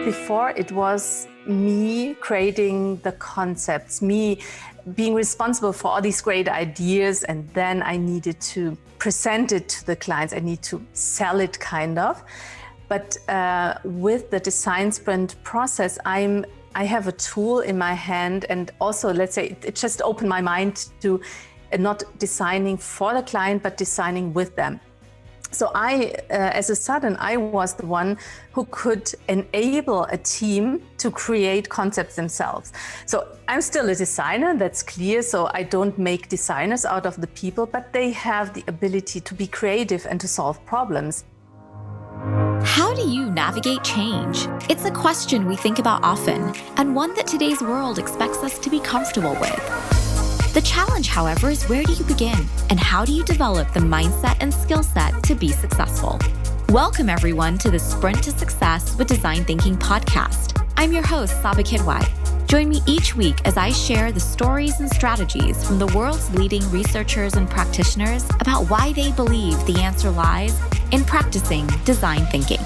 Before, it was me creating the concepts, me being responsible for all these great ideas, and then I needed to present it to the clients. I need to sell it, kind of. But with the design sprint process, I have a tool in my hand, and also, let's say, it just opened my mind to not designing for the client, but designing with them. So as a sudden, I was the one who could enable a team to create concepts themselves. So I'm still a designer, that's clear. So I don't make designers out of the people, but they have the ability to be creative and to solve problems. How do you navigate change? It's a question we think about often, and one that today's world expects us to be comfortable with. The challenge, however, is where do you begin? And how do you develop the mindset and skill set to be successful? Welcome, everyone, to the Sprint to Success with Design Thinking podcast. I'm your host, Sabrina. Join me each week as I share the stories and strategies from the world's leading researchers and practitioners about why they believe the answer lies in practicing design thinking.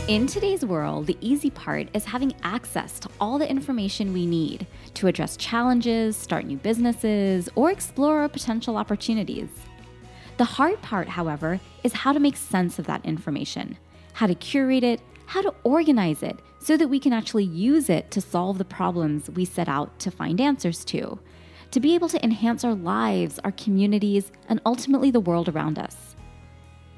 In today's world, the easy part is having access to all the information we need to address challenges, start new businesses, or explore potential opportunities. The hard part, however, is how to make sense of that information, how to curate it, how to organize it so that we can actually use it to solve the problems we set out to find answers to be able to enhance our lives, our communities, and ultimately the world around us.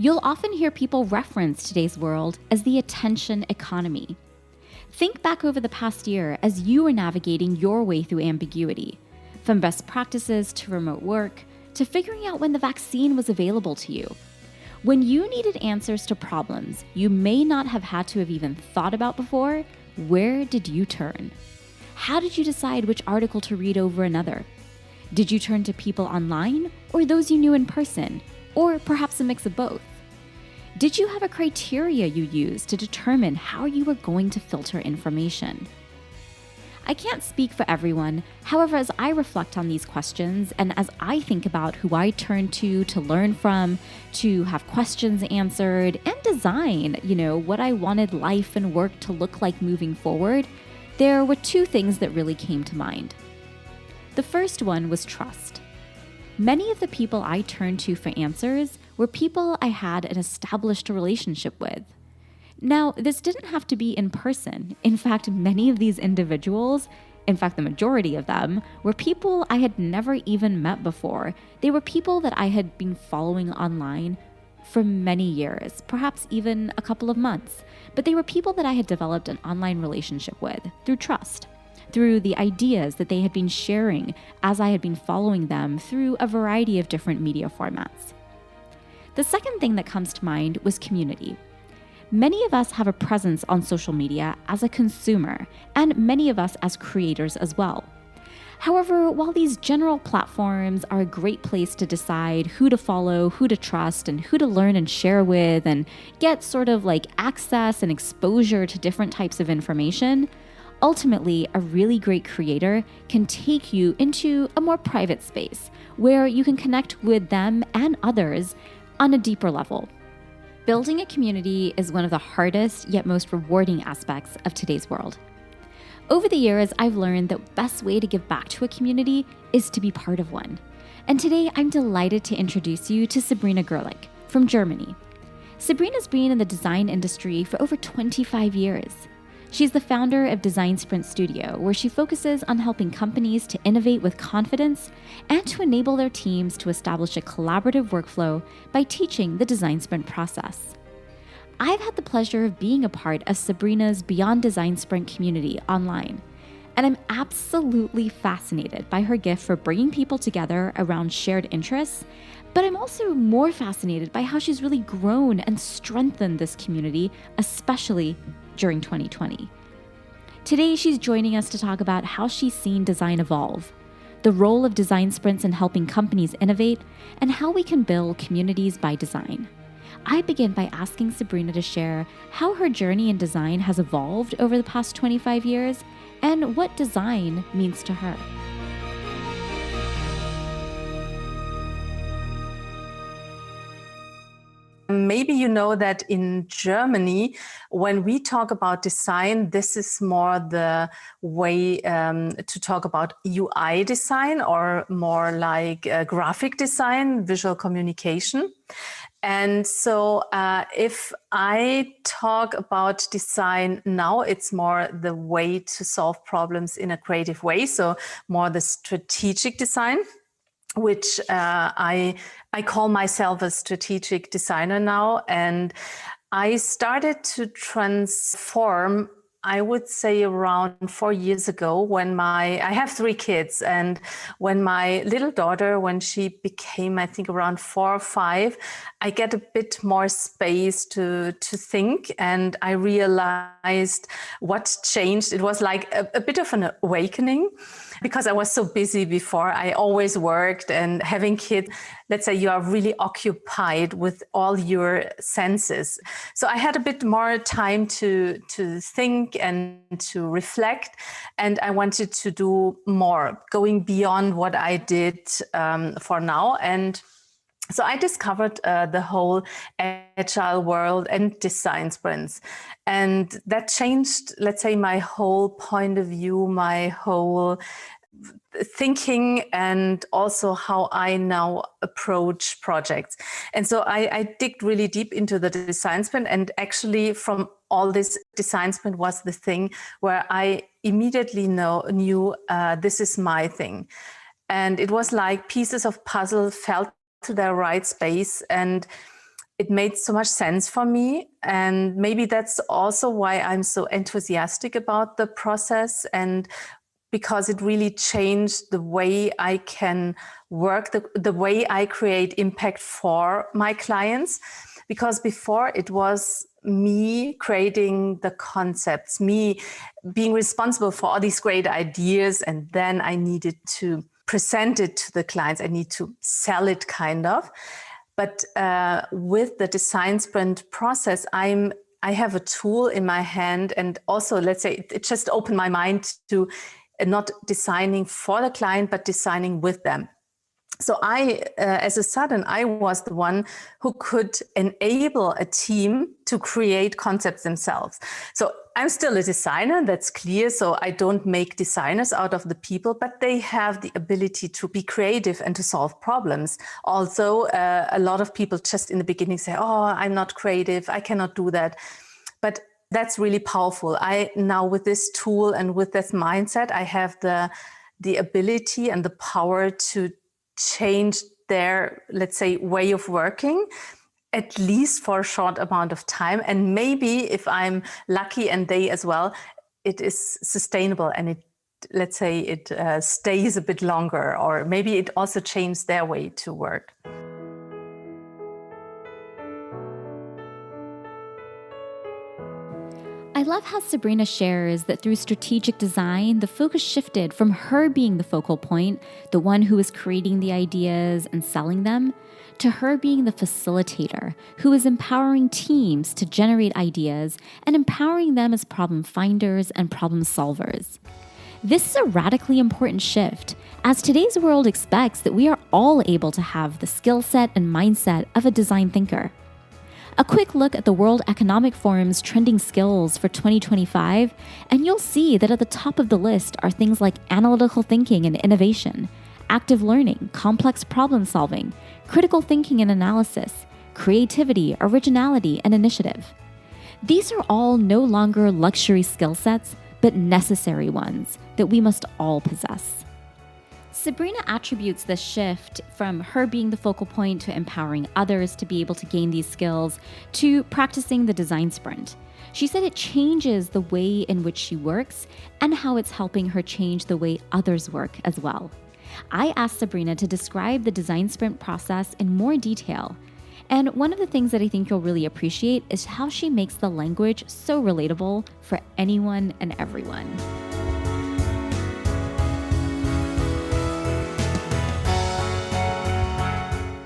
You'll often hear people reference today's world as the attention economy. Think back over the past year as you were navigating your way through ambiguity, from best practices to remote work, to figuring out when the vaccine was available to you. When you needed answers to problems you may not have had to have even thought about before, where did you turn? How did you decide which article to read over another? Did you turn to people online or those you knew in person, or perhaps a mix of both? Did you have a criteria you used to determine how you were going to filter information? I can't speak for everyone. However, as I reflect on these questions and as I think about who I turn to learn from, to have questions answered and design, what I wanted life and work to look like moving forward, there were two things that really came to mind. The first one was trust. Many of the people I turned to for answers were people I had an established relationship with. Now, this didn't have to be in person. In fact, many of these individuals, in fact, the majority of them, were people I had never even met before. They were people that I had been following online for many years, perhaps even a couple of months. But they were people that I had developed an online relationship with through trust, through the ideas that they had been sharing as I had been following them through a variety of different media formats. The second thing that comes to mind was community. Many of us have a presence on social media as a consumer, and many of us as creators as well. However, while these general platforms are a great place to decide who to follow, who to trust, and who to learn and share with, and get sort of like access and exposure to different types of information, ultimately, a really great creator can take you into a more private space where you can connect with them and others on a deeper level. Building a community is one of the hardest yet most rewarding aspects of today's world. Over the years, I've learned the best way to give back to a community is to be part of one. And today, I'm delighted to introduce you to Sabrina from Germany. Sabrina's been in the design industry for over 25 years. She's the founder of Design Sprint Studio, where she focuses on helping companies to innovate with confidence and to enable their teams to establish a collaborative workflow by teaching the design sprint process. I've had the pleasure of being a part of Sabrina's Beyond Design Sprint community online, and I'm absolutely fascinated by her gift for bringing people together around shared interests, but I'm also more fascinated by how she's really grown and strengthened this community, especially during 2020. Today, she's joining us to talk about how she's seen design evolve, the role of design sprints in helping companies innovate, and how we can build communities by design. I begin by asking Sabrina to share how her journey in design has evolved over the past 25 years and what design means to her. Maybe you know that in Germany, when we talk about design, this is more the way to talk about UI design, or more like graphic design, visual communication. And so if I talk about design now, it's more the way to solve problems in a creative way. So more the strategic design, which I call myself a strategic designer now. And I started to transform, I would say, around 4 years ago, when I have 3 kids, and when my little daughter, when she became, I think, around 4 or 5, I get a bit more space to think, and I realized what changed. It was like a bit of an awakening, because I was so busy before. I always worked, and having kids, let's say you are really occupied with all your senses. So I had a bit more time to think and to reflect, and I wanted to do more, going beyond what I did for now. And so I discovered the whole agile world and design sprints. And that changed, let's say, my whole point of view, my whole thinking, and also how I now approach projects. And so I digged really deep into the design sprint, and actually from all this, design sprint was the thing where I immediately knew this is my thing. And it was like pieces of puzzle fell to their right space, and it made so much sense for me. And maybe that's also why I'm so enthusiastic about the process, and because it really changed the way I can work, the way I create impact for my clients. Because before, it was me creating the concepts, me being responsible for all these great ideas, and then I needed to present it to the clients. I need to sell it, kind of. But with the design sprint process, I have a tool in my hand, and also, let's say, it just opened my mind to not designing for the client, but designing with them. So as a sudden, I was the one who could enable a team to create concepts themselves. So I'm still a designer, that's clear. So I don't make designers out of the people, but they have the ability to be creative and to solve problems. Also, a lot of people just in the beginning say, oh, I'm not creative, I cannot do that. But that's really powerful. I now, with this tool and with this mindset, I have the ability and the power to change their, let's say, way of working, at least for a short amount of time. And maybe if I'm lucky, and they as well, it is sustainable, and it, let's say, it stays a bit longer, or maybe it also changes their way to work. I love how Sabrina shares that through strategic design, the focus shifted from her being the focal point, the one who is creating the ideas and selling them, to her being the facilitator who is empowering teams to generate ideas and empowering them as problem finders and problem solvers. This is a radically important shift, as today's world expects that we are all able to have the skill set and mindset of a design thinker. A quick look at the World Economic Forum's trending skills for 2025, and you'll see that at the top of the list are things like analytical thinking and innovation, active learning, complex problem solving, critical thinking and analysis, creativity, originality, and initiative. These are all no longer luxury skill sets, but necessary ones that we must all possess. Sabrina attributes this shift from her being the focal point to empowering others to be able to gain these skills to practicing the design sprint. She said it changes the way in which she works and how it's helping her change the way others work as well. I asked Sabrina to describe the design sprint process in more detail. And one of the things that I think you'll really appreciate is how she makes the language so relatable for anyone and everyone.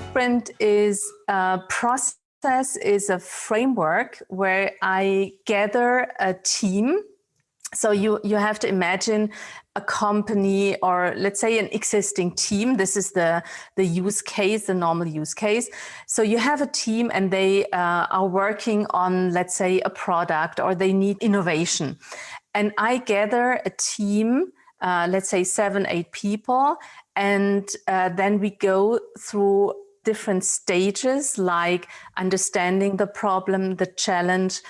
Sprint is a process, is a framework where I gather a team So you have to imagine a company, or let's say an existing team. This is the use case, the normal use case. So you have a team and they are working on, let's say, a product, or they need innovation. And I gather a team, let's say 7, 8 people, and then we go through different stages, like understanding the problem, the challenge,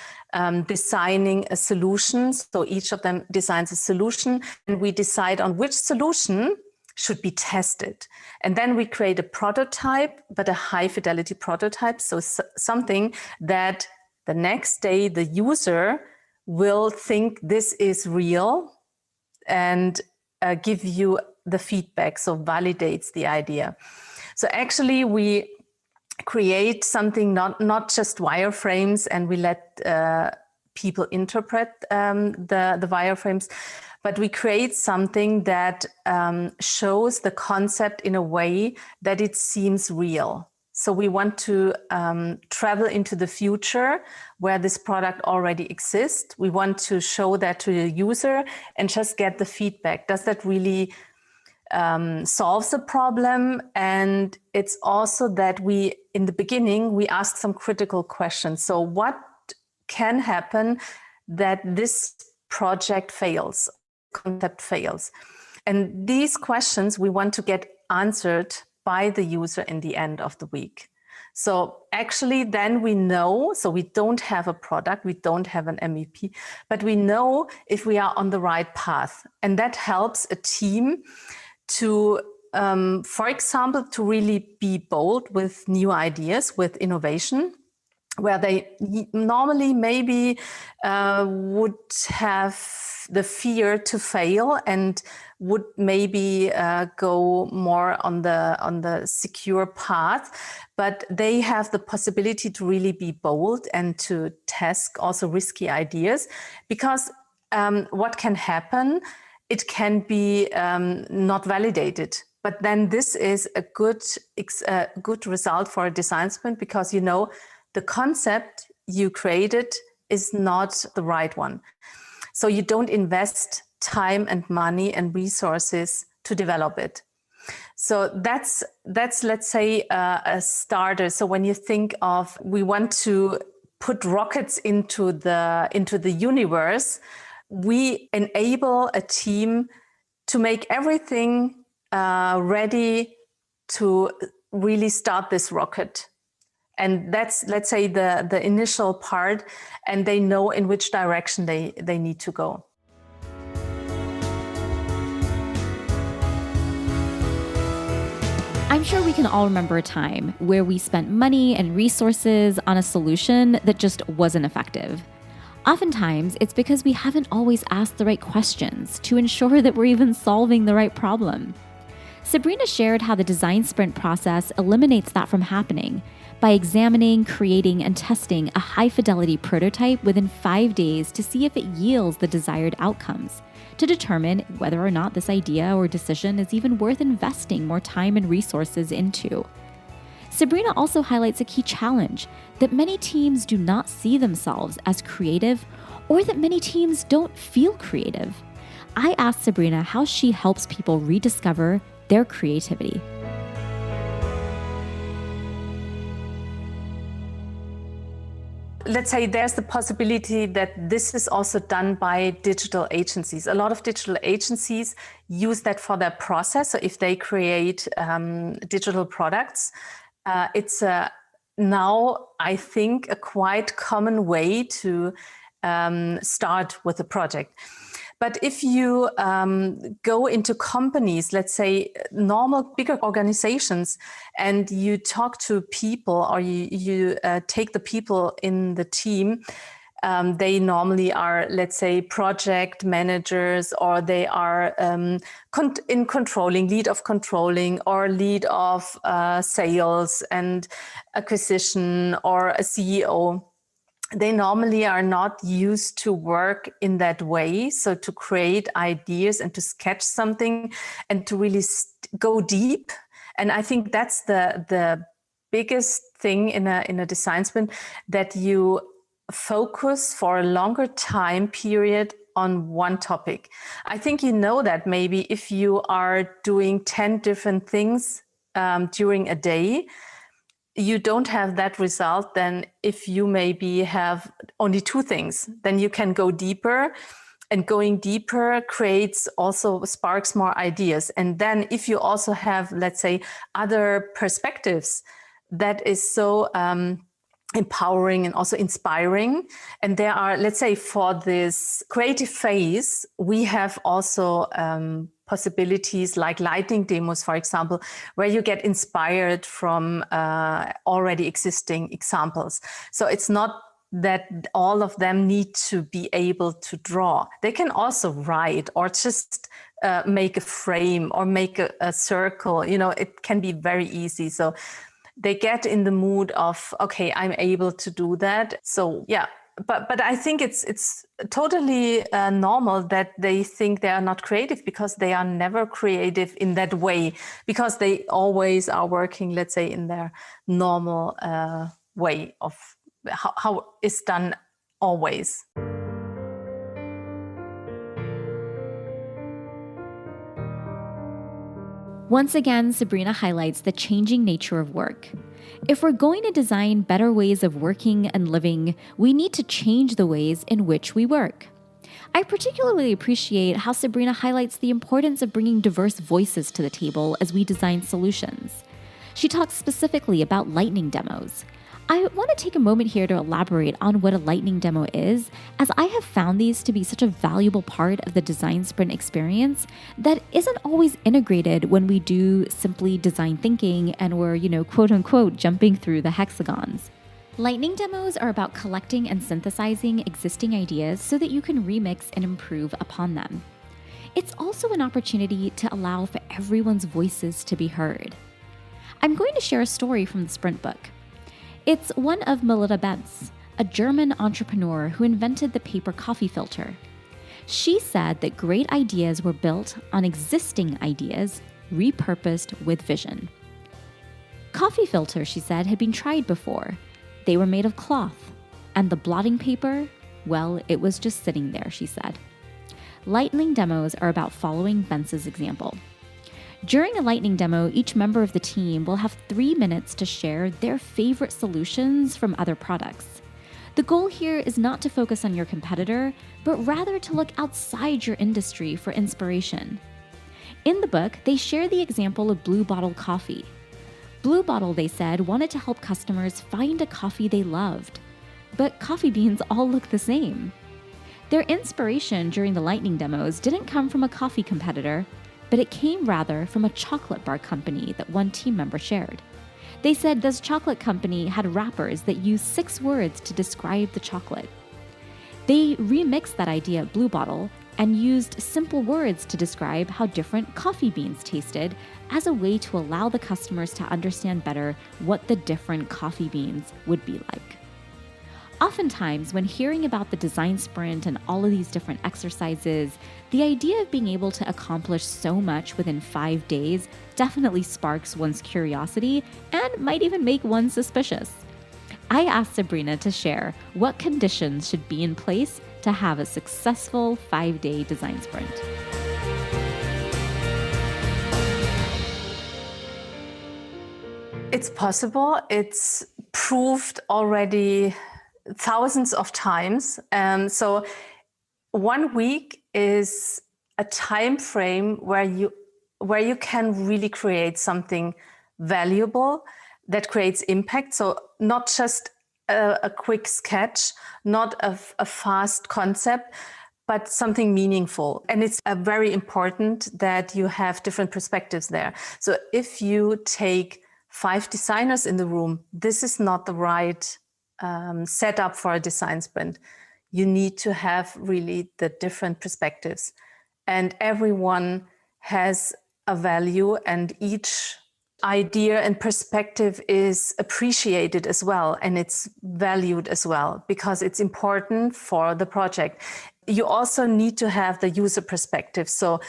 designing a solution. So each of them designs a solution, and we decide on which solution should be tested. And then we create a prototype, but a high fidelity prototype. So something that the next day the user will think this is real, and give you the feedback, so validates the idea. So actually we create something, not just wireframes, and we let people interpret the wireframes, but we create something that shows the concept in a way that it seems real. So we want to travel into the future where this product already exists. We want to show that to the user and just get the feedback. Does that really solve the problem? And it's also that we, in the beginning, we ask some critical questions. So what can happen that this project fails, concept fails? And these questions we want to get answered by the user in the end of the week. So actually then we know, so we don't have a product, we don't have an MVP, but we know if we are on the right path. And that helps a team to, for example, to really be bold with new ideas, with innovation, where they normally maybe would have the fear to fail and would maybe go more on the secure path, but they have the possibility to really be bold and to test also risky ideas, because what can happen, it can be not validated. But then this is a good result for a design sprint, because you know the concept you created is not the right one. So you don't invest time and money and resources to develop it. So that's let's say a starter. So when you think of, we want to put rockets into the universe, we enable a team to make everything ready to really start this rocket. And that's, let's say, the initial part, and they know in which direction they need to go. I'm sure we can all remember a time where we spent money and resources on a solution that just wasn't effective. Oftentimes, it's because we haven't always asked the right questions to ensure that we're even solving the right problem. Sabrina shared how the design sprint process eliminates that from happening by examining, creating, and testing a high-fidelity prototype within 5 days to see if it yields the desired outcomes, to determine whether or not this idea or decision is even worth investing more time and resources into. Sabrina also highlights a key challenge, that many teams do not see themselves as creative, or that many teams don't feel creative. I asked Sabrina how she helps people rediscover their creativity. Let's say there's the possibility that this is also done by digital agencies. A lot of digital agencies use that for their process. So if they create digital products, it's now, I think, a quite common way to start with a project. But if you go into companies, let's say normal bigger organizations, and you talk to people, or you take the people in the team, they normally are, let's say, project managers, or they are in controlling, lead of controlling, or lead of sales and acquisition, or a CEO. They normally are not used to work in that way. So to create ideas and to sketch something and to really go deep. And I think that's the biggest thing in a design sprint, that you focus for a longer time period on one topic. I think you know that maybe if you are doing 10 different things during a day, you don't have that result than if you maybe have only 2 things. Then you can go deeper, and going deeper creates also sparks more ideas. And then if you also have, let's say, other perspectives, that is so empowering and also inspiring. And there are, let's say, for this creative phase, we have also possibilities like lightning demos, for example, where you get inspired from already existing examples. So it's not that all of them need to be able to draw. They can also write or just make a frame or make a circle. You know, it can be very easy. So they get in the mood of, okay, I'm able to do that. So yeah, but I think it's totally normal that they think they are not creative, because they are never creative in that way, because they always are working, let's say, in their normal way of how it's done always. Once again, Sabrina highlights the changing nature of work. If we're going to design better ways of working and living, we need to change the ways in which we work. I particularly appreciate how Sabrina highlights the importance of bringing diverse voices to the table as we design solutions. She talks specifically about lightning demos. I want to take a moment here to elaborate on what a lightning demo is, as I have found these to be such a valuable part of the design sprint experience that isn't always integrated when we do simply design thinking and we're, quote unquote, jumping through the hexagons. Lightning demos are about collecting and synthesizing existing ideas so that you can remix and improve upon them. It's also an opportunity to allow for everyone's voices to be heard. I'm going to share a story from the Sprint book. It's one of Melita Benz, a German entrepreneur who invented the paper coffee filter. She said that great ideas were built on existing ideas, repurposed with vision. Coffee filters, she said, had been tried before. They were made of cloth. And the blotting paper, well, it was just sitting there, she said. Lightning demos are about following Benz's example. During a lightning demo, each member of the team will have 3 minutes to share their favorite solutions from other products. The goal here is not to focus on your competitor, but rather to look outside your industry for inspiration. In the book, they share the example of Blue Bottle Coffee. Blue Bottle, they said, wanted to help customers find a coffee they loved. But coffee beans all look the same. Their inspiration during the lightning demos didn't come from a coffee competitor, but it came rather from a chocolate bar company that one team member shared. They said this chocolate company had wrappers that used 6 words to describe the chocolate. They remixed that idea at Blue Bottle and used simple words to describe how different coffee beans tasted as a way to allow the customers to understand better what the different coffee beans would be like. Oftentimes, when hearing about the design sprint and all of these different exercises, the idea of being able to accomplish so much within 5 days definitely sparks one's curiosity and might even make one suspicious. I asked Sabrina to share what conditions should be in place to have a successful 5-day design sprint. It's possible. It's proved already thousands of times. So 1 week is a time frame where you can really create something valuable that creates impact. So not just a quick sketch, not a fast concept, but something meaningful. And it's very important that you have different perspectives there. So if you take 5 designers in the room, this is not the right setup for a design sprint. You need to have really the different perspectives, and everyone has a value, and each idea and perspective is appreciated as well, and it's valued as well, because it's important for the project. You also need to have the user perspective. So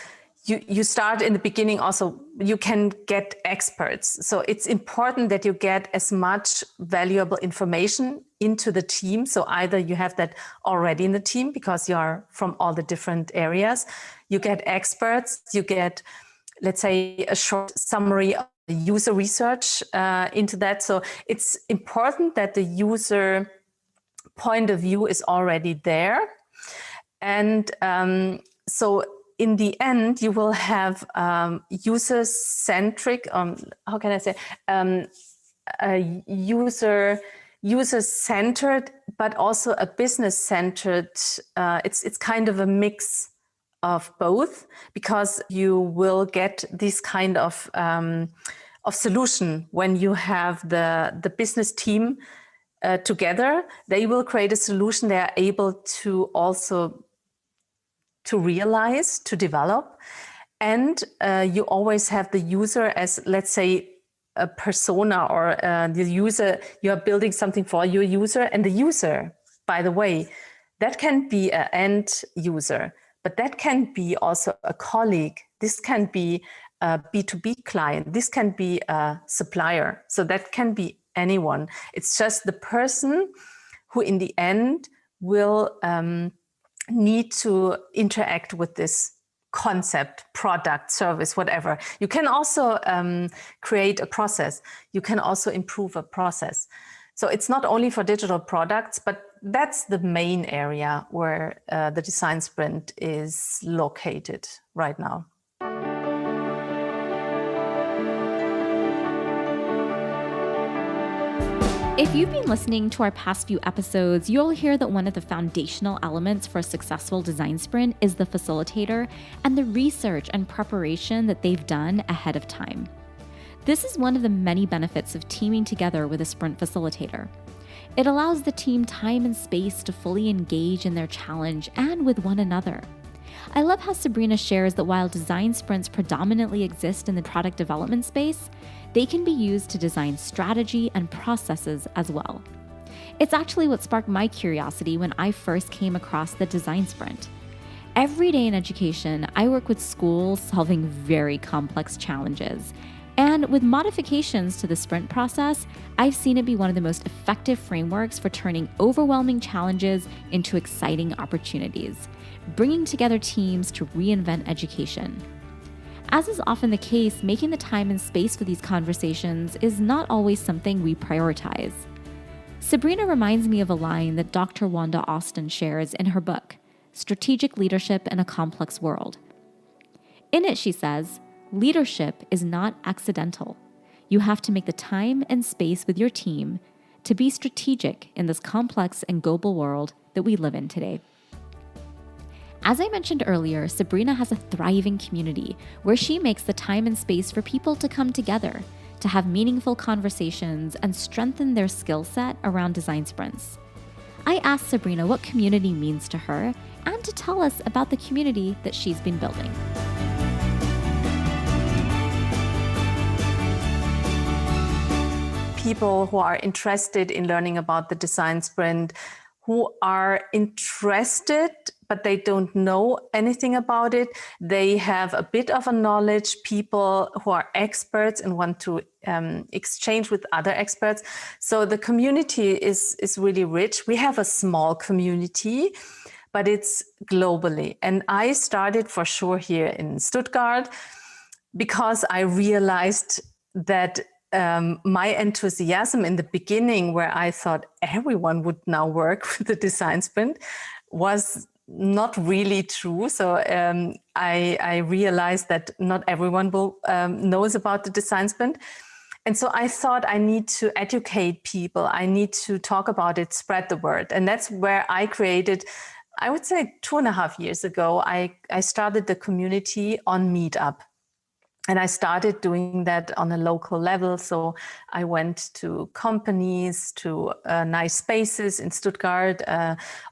you start in the beginning also, you can get experts. So it's important that you get as much valuable information into the team. So either you have that already in the team because you are from all the different areas, you get experts, you get, let's say, a short summary of the user research into that. So it's important that the user point of view is already there. And so in the end, you will have user-centric, how can I say, user-centered, but also a business-centered. It's kind of a mix of both, because you will get this kind of solution when you have the business team together. They will create a solution they are able to also to realize, to develop. And you always have the user as, let's say, a persona, or the user, you are building something for your user. And the user, by the way, that can be an end user, but that can be also a colleague. This can be a B2B client. This can be a supplier. So that can be anyone. It's just the person who in the end will need to interact with this concept, product, service, whatever. You can also create a process. You can also improve a process. So it's not only for digital products, but that's the main area where the design sprint is located right now. If you've been listening to our past few episodes, you'll hear that one of the foundational elements for a successful design sprint is the facilitator and the research and preparation that they've done ahead of time. This is one of the many benefits of teaming together with a sprint facilitator. It allows the team time and space to fully engage in their challenge and with one another. I love how Sabrina shares that while design sprints predominantly exist in the product development space, they can be used to design strategy and processes as well. It's actually what sparked my curiosity when I first came across the design sprint. Every day in education, I work with schools solving very complex challenges. And with modifications to the sprint process, I've seen it be one of the most effective frameworks for turning overwhelming challenges into exciting opportunities, bringing together teams to reinvent education. As is often the case, making the time and space for these conversations is not always something we prioritize. Sabrina reminds me of a line that Dr. Wanda Austin shares in her book, Strategic Leadership in a Complex World. In it, she says, leadership is not accidental. You have to make the time and space with your team to be strategic in this complex and global world that we live in today. As I mentioned earlier, Sabrina has a thriving community where she makes the time and space for people to come together, to have meaningful conversations and strengthen their skill set around design sprints. I asked Sabrina what community means to her and to tell us about the community that she's been building. People who are interested in learning about the design sprint, who are interested, but they don't know anything about it. They have a bit of a knowledge, people who are experts and want to exchange with other experts. So the community is really rich. We have a small community, but it's globally. And I started for sure here in Stuttgart because I realized that my enthusiasm in the beginning, where I thought everyone would now work with the design sprint, was not really true. So I realized that not everyone knows about the design sprint. And so I thought I need to educate people. I need to talk about it, spread the word. And that's where I created, I would say 2.5 years ago, I started the community on Meetup. And I started doing that on a local level. So I went to companies, to nice spaces in Stuttgart,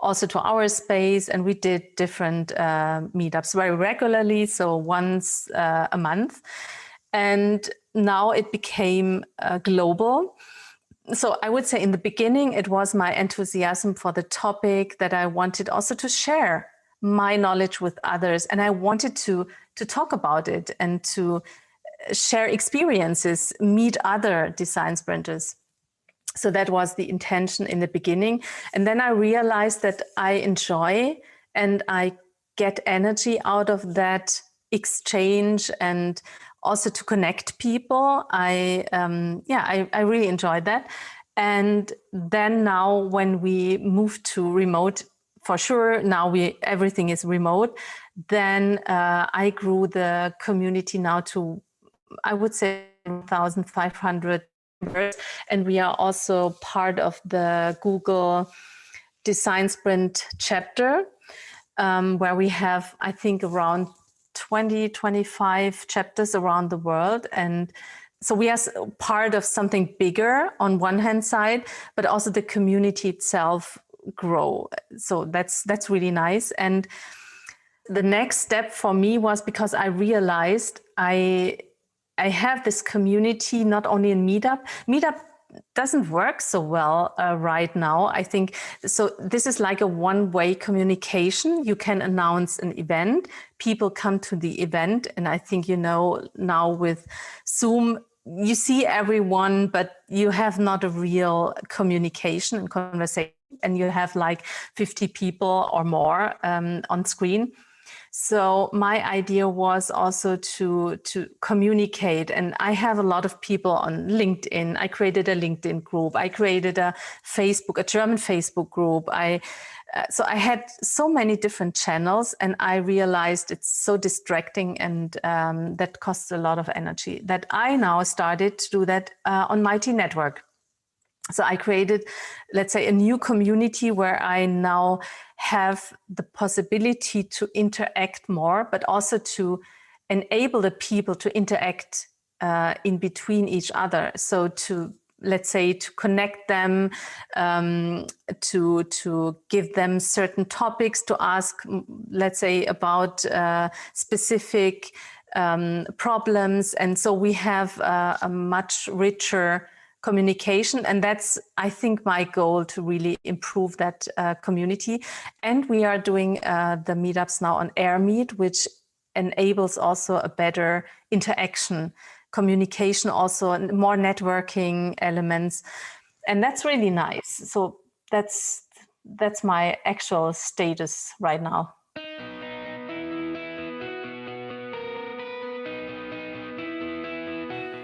also to our space. And we did different meetups very regularly, so once a month. And now it became global. So I would say in the beginning, it was my enthusiasm for the topic that I wanted also to share my knowledge with others. And I wanted to to talk about it and to share experiences, meet other design sprinters. So that was the intention in the beginning. And then I realized that I enjoy and I get energy out of that exchange and also to connect people. I really enjoyed that. And then now when we moved to remote, for sure, now everything is remote, then I grew the community now to, I would say, 1,500 members. And we are also part of the Google Design Sprint chapter, where we have, I think, around 25 chapters around the world. And so we are part of something bigger on one hand side, but also the community itself grow. So that's really nice. And the next step for me was because I realized I have this community not only in Meetup. Meetup doesn't work so well right now. I think so. This is like a one-way communication. You can announce an event, people come to the event, and I think now with Zoom, you see everyone, but you have not a real communication and conversation, and you have like 50 people or more on screen. So my idea was also to communicate, and I have a lot of people on LinkedIn. I created a LinkedIn group. I created a German Facebook group. So I had so many different channels, and I realized it's so distracting, and that costs a lot of energy. That I now started to do that on Mighty Network. So I created, let's say, a new community where I now have the possibility to interact more, but also to enable the people to interact in between each other. So to, let's say, to connect them, to give them certain topics to ask, let's say, about specific problems. And so we have a much richer communication. And that's, I think, my goal, to really improve that community. And we are doing the meetups now on AirMeet, which enables also a better interaction, communication, also more networking elements. And that's really nice. So that's my actual status right now.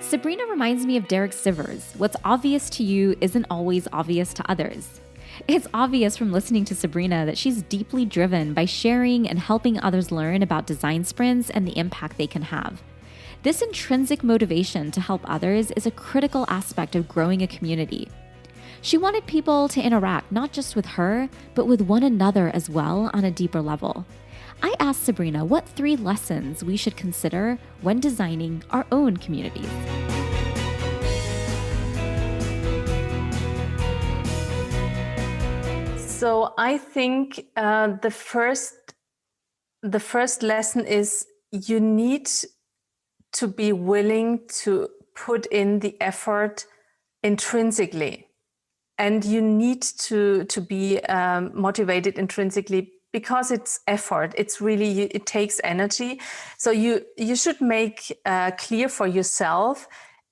Sabrina reminds me of Derek Sivers. What's obvious to you isn't always obvious to others. It's obvious from listening to Sabrina that she's deeply driven by sharing and helping others learn about design sprints and the impact they can have. This intrinsic motivation to help others is a critical aspect of growing a community. She wanted people to interact not just with her, but with one another as well on a deeper level. I asked Sabrina what 3 lessons we should consider when designing our own communities. So I think the first lesson is you need to be willing to put in the effort intrinsically, and you need to be motivated intrinsically, because it's effort. It's really, it takes energy. So you should make clear for yourself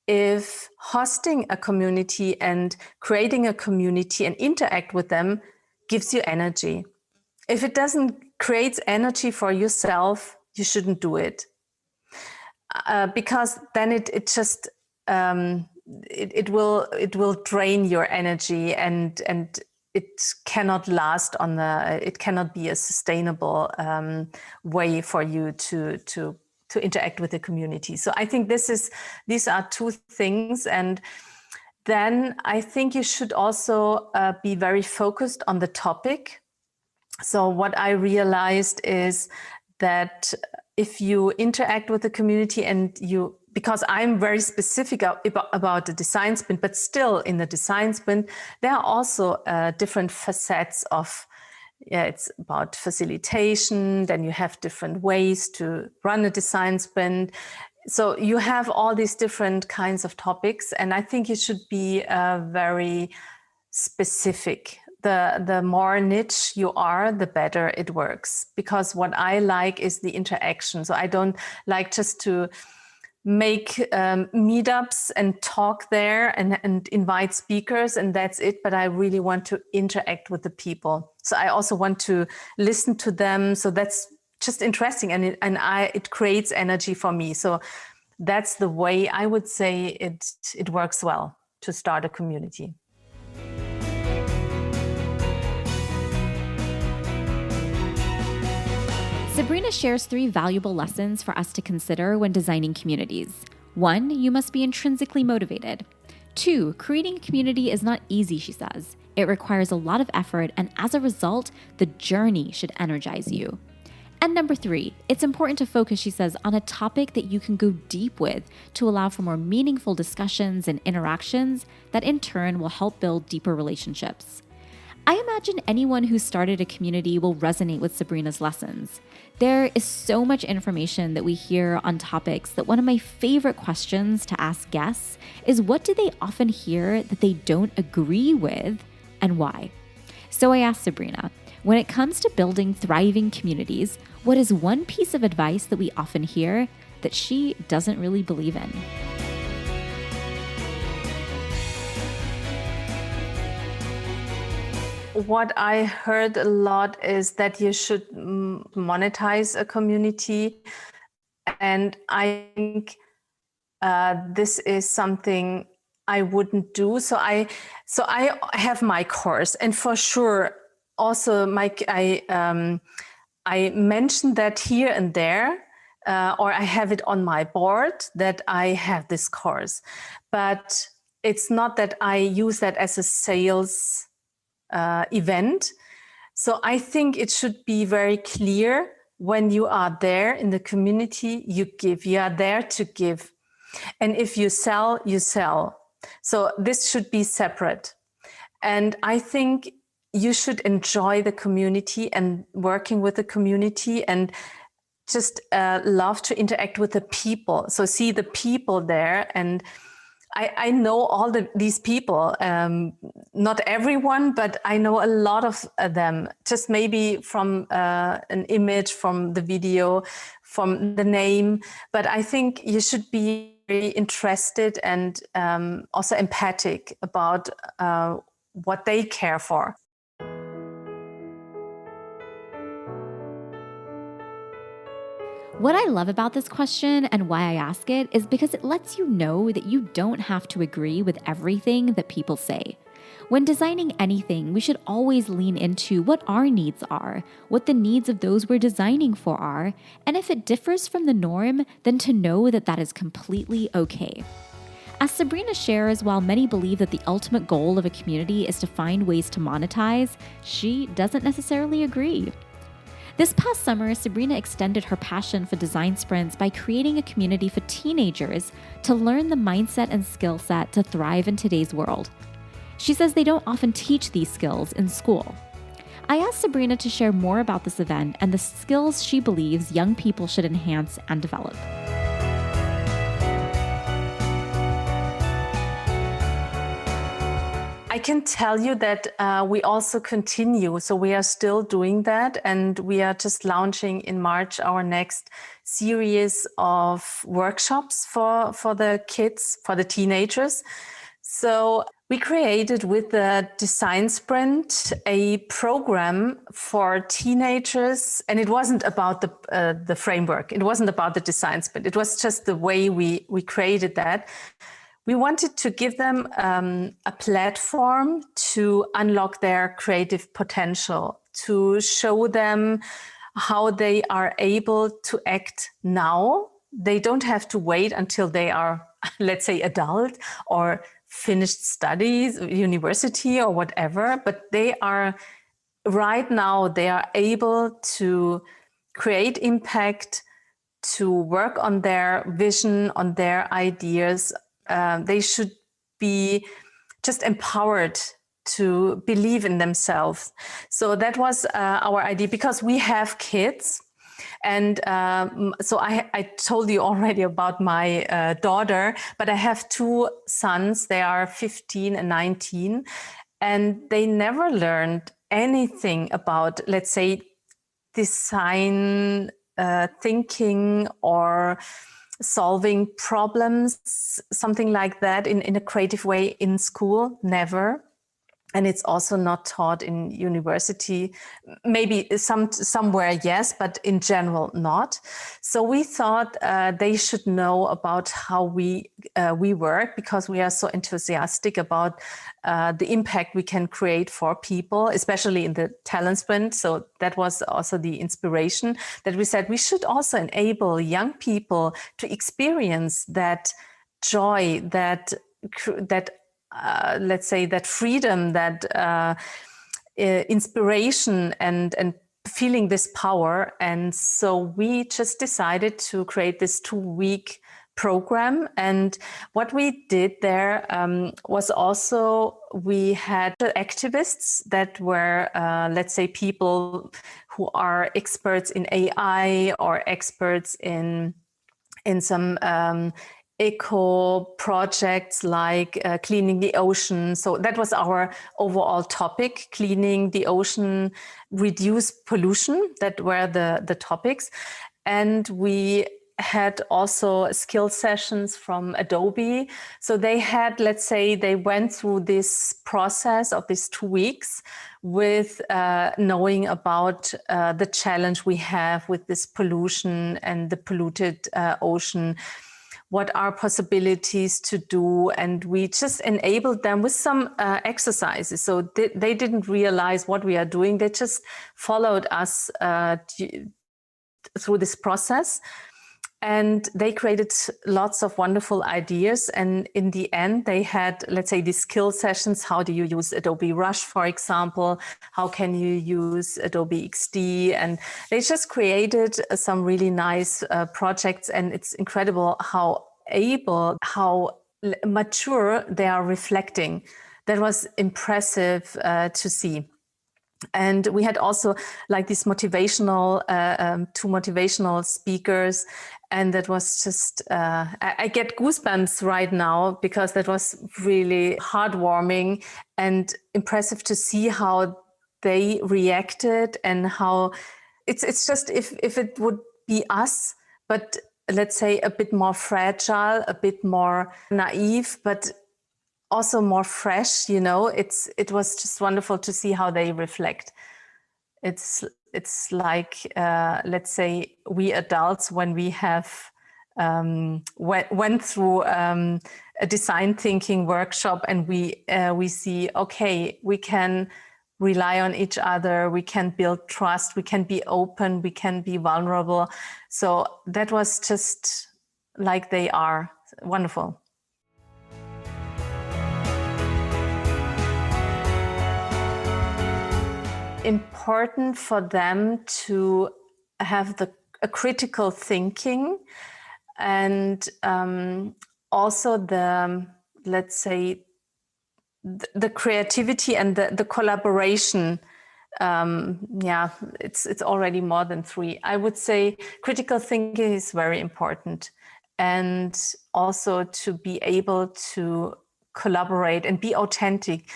if hosting a community and creating a community and interact with them gives you energy. If it doesn't create energy for yourself, you shouldn't do it. Because then it just it will drain your energy, and it cannot last it cannot be a sustainable way for you to interact with the community. So I think these are 2 things. And then I think you should also be very focused on the topic. So what I realized is that if you interact with the community because I'm very specific about the design sprint, but still in the design sprint, there are also different facets of, it's about facilitation, then you have different ways to run a design sprint. So you have all these different kinds of topics, and I think you should be very specific. the more niche you are, the better it works. Because what I like is the interaction. So I don't like just to make meetups and talk there and invite speakers and that's it. But I really want to interact with the people. So I also want to listen to them. So that's just interesting, and it creates energy for me. So that's the way I would say it works well to start a community. Sabrina shares 3 valuable lessons for us to consider when designing communities. 1, you must be intrinsically motivated. 2, creating a community is not easy, she says. It requires a lot of effort, and as a result, the journey should energize you. And number 3, it's important to focus, she says, on a topic that you can go deep with to allow for more meaningful discussions and interactions that in turn will help build deeper relationships. I imagine anyone who started a community will resonate with Sabrina's lessons. There is so much information that we hear on topics that one of my favorite questions to ask guests is, what do they often hear that they don't agree with and why? So I asked Sabrina, when it comes to building thriving communities, what is one piece of advice that we often hear that she doesn't really believe in? What I heard a lot is that you should monetize a community. And I think this is something I wouldn't do. So I have my course, and for sure also I mentioned that here and there, or I have it on my board that I have this course, but it's not that I use that as a sales event. So I think it should be very clear when you are there in the community, you give, you are there to give. And if you sell, you sell. So this should be separate. And I think you should enjoy the community and working with the community and just love to interact with the people. So see the people there, and I know all these people, not everyone, but I know a lot of them, just maybe from an image, from the video, from the name. But I think you should be very interested and also empathic about what they care for. What I love about this question and why I ask it is because it lets you know that you don't have to agree with everything that people say. When designing anything, we should always lean into what our needs are, what the needs of those we're designing for are, and if it differs from the norm, then to know that that is completely okay. As Sabrina shares, while many believe that the ultimate goal of a community is to find ways to monetize, she doesn't necessarily agree. This past summer, Sabrina extended her passion for design sprints by creating a community for teenagers to learn the mindset and skill set to thrive in today's world. She says they don't often teach these skills in school. I asked Sabrina to share more about this event and the skills she believes young people should enhance and develop. I can tell you that we also continue. So we are still doing that, and we are just launching in March our next series of workshops for the kids, for the teenagers. So we created with the Design Sprint a program for teenagers, and it wasn't about the framework. It wasn't about the Design Sprint. It was just the way we created that. We wanted to give them a platform to unlock their creative potential, to show them how they are able to act now. They don't have to wait until they are, let's say, adult or finished studies, university or whatever, but they are right now, they are able to create impact, to work on their vision, on their ideas. They should be just empowered to believe in themselves. So that was our idea, because we have kids. And so I told you already about my daughter, but I have two sons. They are 15 and 19. And they never learned anything about, let's say, design thinking or solving problems, something like that in a creative way in school, never. And it's also not taught in university. Maybe somewhere, yes, but in general, not. So we thought they should know about how we work, because we are so enthusiastic about the impact we can create for people, especially in the talent sprint. So that was also the inspiration, that we said we should also enable young people to experience that joy, that let's say, that freedom, that inspiration, and feeling this power. And so we just decided to create this 2-week program. And what we did there was also, we had activists that were, let's say, people who are experts in AI or experts in some eco projects like cleaning the ocean. So that was our overall topic: cleaning the ocean, reduce pollution. That were the topics. And we had also skill sessions from Adobe. So they had, let's say, they went through this process of these 2 weeks with knowing about the challenge we have with this pollution and the polluted ocean. What are possibilities to do? And we just enabled them with some exercises. So they didn't realize what we are doing. They just followed us through this process. And they created lots of wonderful ideas. And in the end, they had, let's say, these skill sessions. How do you use Adobe Rush, for example? How can you use Adobe XD? And they just created some really nice projects. And it's incredible how mature they are reflecting. That was impressive to see. And we had also like these motivational, 2 motivational speakers. And that was just, I get goosebumps right now, because that was really heartwarming and impressive to see how they reacted, and how it's just, if it would be us, but let's say a bit more fragile, a bit more naive, but also more fresh, it was just wonderful to see how they reflect. It's like, let's say, we adults, when we have went through a design thinking workshop, and we see, okay, we can rely on each other, we can build trust, we can be open, we can be vulnerable. So that was just like they are. Wonderful. Important for them to have a critical thinking, and also let's say, the creativity and the collaboration. It's already more than 3. I would say critical thinking is very important, and also to be able to collaborate and be authentic.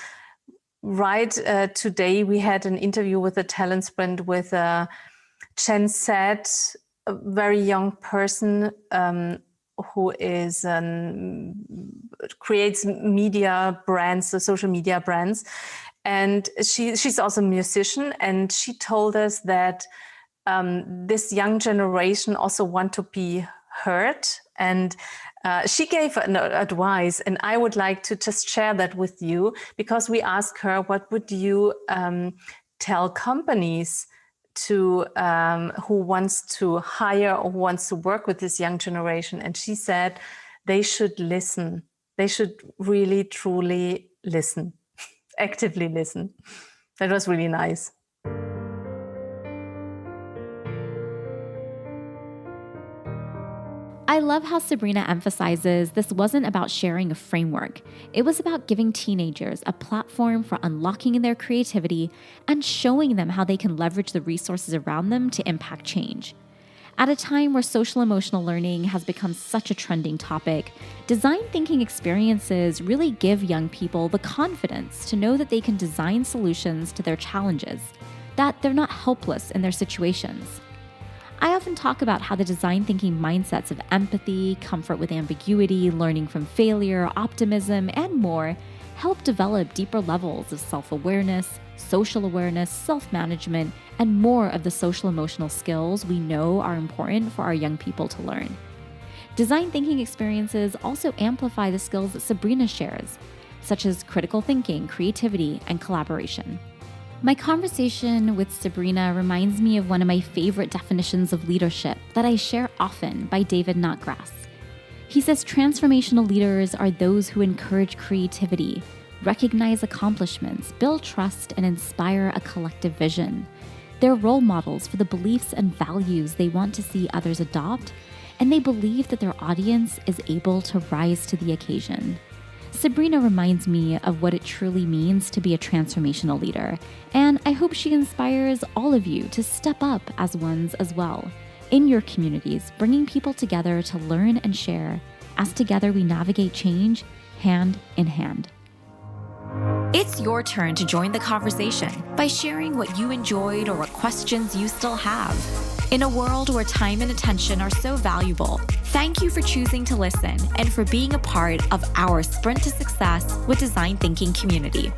Right, today we had an interview with a talent sprint with Gen Z, a very young person who is creates media brands, the social media brands, and she's also a musician. And she told us that this young generation also want to be heard, and she gave an advice, and I would like to just share that with you, because we asked her, what would you tell companies to who wants to hire or who wants to work with this young generation? And she said they should listen. They should really, truly listen, actively listen. That was really nice. I love how Sabrina emphasizes this wasn't about sharing a framework. It was about giving teenagers a platform for unlocking their creativity and showing them how they can leverage the resources around them to impact change. At a time where social emotional learning has become such a trending topic, design thinking experiences really give young people the confidence to know that they can design solutions to their challenges, that they're not helpless in their situations. I often talk about how the design thinking mindsets of empathy, comfort with ambiguity, learning from failure, optimism, and more help develop deeper levels of self-awareness, social awareness, self-management, and more of the social emotional skills we know are important for our young people to learn. Design thinking experiences also amplify the skills that Sabrina shares, such as critical thinking, creativity, and collaboration. My conversation with Sabrina reminds me of one of my favorite definitions of leadership that I share often by David Notgrass. He says transformational leaders are those who encourage creativity, recognize accomplishments, build trust, and inspire a collective vision. They're role models for the beliefs and values they want to see others adopt, and they believe that their audience is able to rise to the occasion. Sabrina reminds me of what it truly means to be a transformational leader, and I hope she inspires all of you to step up as ones as well, in your communities, bringing people together to learn and share, as together we navigate change hand in hand. It's your turn to join the conversation by sharing what you enjoyed or what questions you still have. In a world where time and attention are so valuable, thank you for choosing to listen and for being a part of our Sprint to Success with Design Thinking community.